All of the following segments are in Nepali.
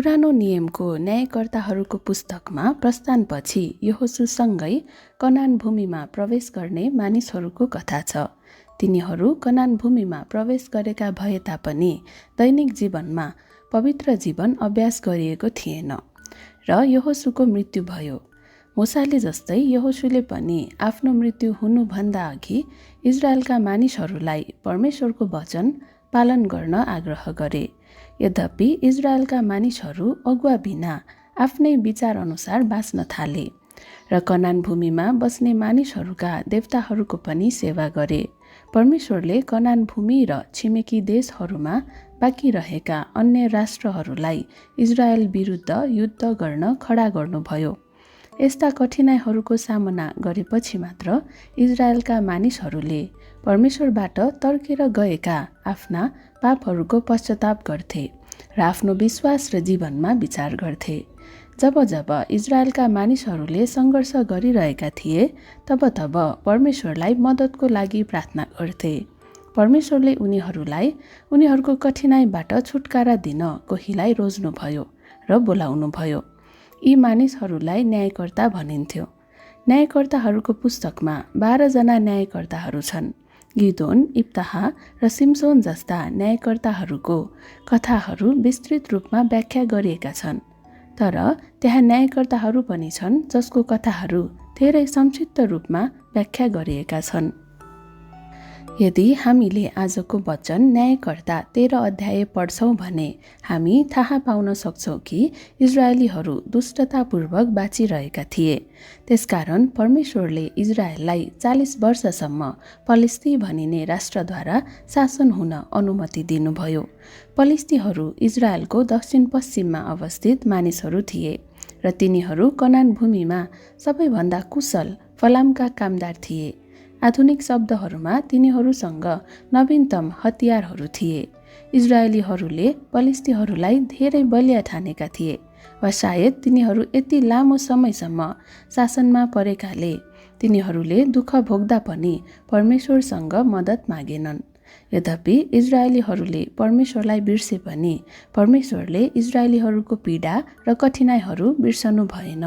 पुरानो नियमको न्यायकर्ताहरूको पुस्तकमा प्रस्थानपछि यहोशूसँगै कनान भूमिमा प्रवेश गर्ने मानिसहरूको कथा छ। तिनीहरू कनान भूमिमा प्रवेश गरेका भए तापनि दैनिक जीवनमा पवित्र जीवन अभ्यास गरिएको थिएन र यहोशूको मृत्यु भयो। मूसाले जस्तै यहोशूले पनि आफ्नो मृत्यु हुनुभन्दा अघि इजरायलका मानिसहरूलाई परमेश्वरको वचन पालन गर्न आग्रह गरे। यद्यपि इजरायलका मानिसहरू अगुवा बिना आफ्नै विचार अनुसार बाँच्न थाले र कनान भूमिमा बस्ने मानिसहरूका देवताहरूको पनि सेवा गरे। परमेश्वरले कनान भूमि र छिमेकी देशहरूमा बाँकी रहेका अन्य राष्ट्रहरूलाई इजरायल विरुद्ध युद्ध गर्न खडा गर्नुभयो। यस्ता कठिनाइहरूको सामना गरेपछि मात्र इजरायलका मानिसहरूले परमेश्वरबाट तर्केर गएका आफ्ना पापहरूको पश्चाताप गर्थे र आफ्नो विश्वास र जीवनमा विचार गर्थे। जब इजरायलका मानिसहरूले सङ्घर्ष गरिरहेका थिए तब परमेश्वरलाई मद्दतको लागि प्रार्थना गर्थे। परमेश्वरले उनीहरूलाई उनीहरूको कठिनाइबाट छुटकारा दिन कोहीलाई रोज्नुभयो र बोलाउनुभयो। यी मानिसहरूलाई न्यायकर्ता भनिन्थ्यो। न्यायकर्ताहरूको पुस्तकमा 12 जना न्यायकर्ताहरू छन्। गिदोन, इप्ताहा र सिम्सोन जस्ता न्यायकर्ताहरूको कथाहरू विस्तृत रूपमा व्याख्या गरिएका छन्। तर त्यहाँ न्यायकर्ताहरू पनि छन् जसको कथाहरू धेरै संक्षिप्त रूपमा व्याख्या गरिएका छन्। यदि हामीले आजको वचन न्यायकर्ता 13 अध्याय पढ्छौँ भने हामी थाहा पाउन सक्छौँ कि इजरायलीहरू दुष्टतापूर्वक बाँचिरहेका थिए। त्यसकारण परमेश्वरले इजरायललाई 40 वर्षसम्म पलिस्ती भनिने राष्ट्रद्वारा शासन हुन अनुमति दिनुभयो। पलिस्तीहरू इजरायलको दक्षिण पश्चिममा अवस्थित मानिसहरू थिए र तिनीहरू कनान भूमिमा सबैभन्दा कुशल फलामका कामदार थिए। आधुनिक शब्दहरूमा तिनीहरूसँग नवीनतम हतियारहरू थिए। इजरायलीहरूले पलिस्तीहरूलाई धेरै बलिया ठानेका थिए वा सायद तिनीहरू यति लामो समयसम्म शासनमा परेकाले तिनीहरूले दुःख भोग्दा पनि परमेश्वरसँग मद्दत मागेनन्। यद्यपि इजरायलीहरूले परमेश्वरलाई बिर्से पनि परमेश्वरले इजरायलीहरूको पीडा र कठिनाइहरू बिर्सनु भएन।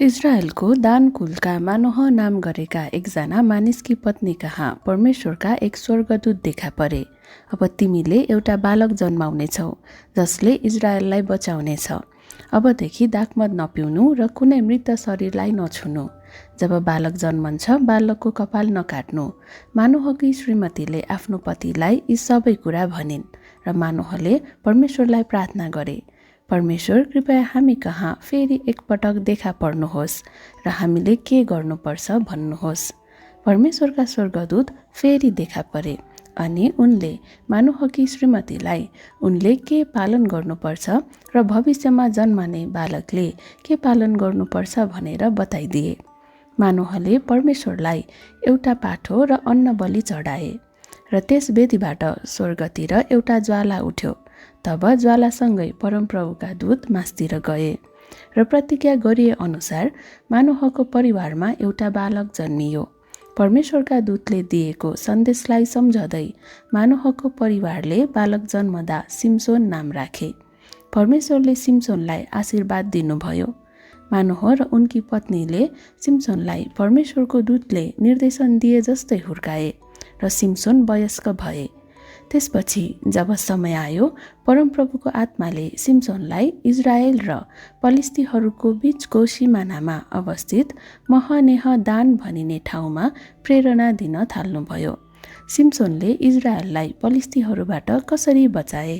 इजरायलको दान कुलका मानोह नाम गरेका एकजना मानिसकी पत्नी कहाँ परमेश्वरका एक स्वर्गदूत देखा परे। अब तिमीले एउटा बालक जन्माउनेछौ जसले इजरायललाई बचाउनेछ। अबदेखि दाखमद नपिउनु र कुनै मृत शरीरलाई नछुनु। जब बालक जन्मन्छ बालकको कपाल नकाट्नु। मानोहकी श्रीमतीले आफ्नो पतिलाई यी सबै कुरा भनिन् र मानोहले परमेश्वरलाई प्रार्थना गरे, परमेश्वर कृपया हामी कहाँ फेरि एकपटक देखा पर्नुहोस् र हामीले के गर्नुपर्छ भन्नुहोस्। परमेश्वरका स्वर्गदूत फेरि देखा परे अनि उनले मानोहकी श्रीमतीलाई उनले के पालन गर्नुपर्छ र भविष्यमा जन्मने बालकले के पालन गर्नुपर्छ भनेर बताइदिए। मानोहले परमेश्वरलाई एउटा पाठो र अन्न बलि चढाए र त्यस वेदीबाट स्वर्गतिर एउटा ज्वाला उठ्यो। तब ज्वालासँगै परमप्रभुका दूत मासतिर गए र प्रतिज्ञा गरिए अनुसार मानोहको परिवारमा एउटा बालक जन्मियो। परमेश्वरका दूतले दिएको सन्देशलाई सम्झँदै मानोहको परिवारले बालक जन्मदा सिम्सोन नाम राखे। परमेश्वरले सिम्सोनलाई आशीर्वाद दिनुभयो। मानोह र उनकी पत्नीले सिम्सोनलाई परमेश्वरको दूतले निर्देशन दिए जस्तै हुर्काए र सिम्सोन वयस्क भए। त्यसपछि जब समय आयो परमप्रभुको आत्माले सिम्सोनलाई इजरायल र पलिस्तीहरूको बीचको सिमानामा अवस्थित महनेह दान भनिने ठाउँमा प्रेरणा दिन थाल्नुभयो। सिम्सोनले इजरायललाई पलिस्तीहरूबाट कसरी बचाए।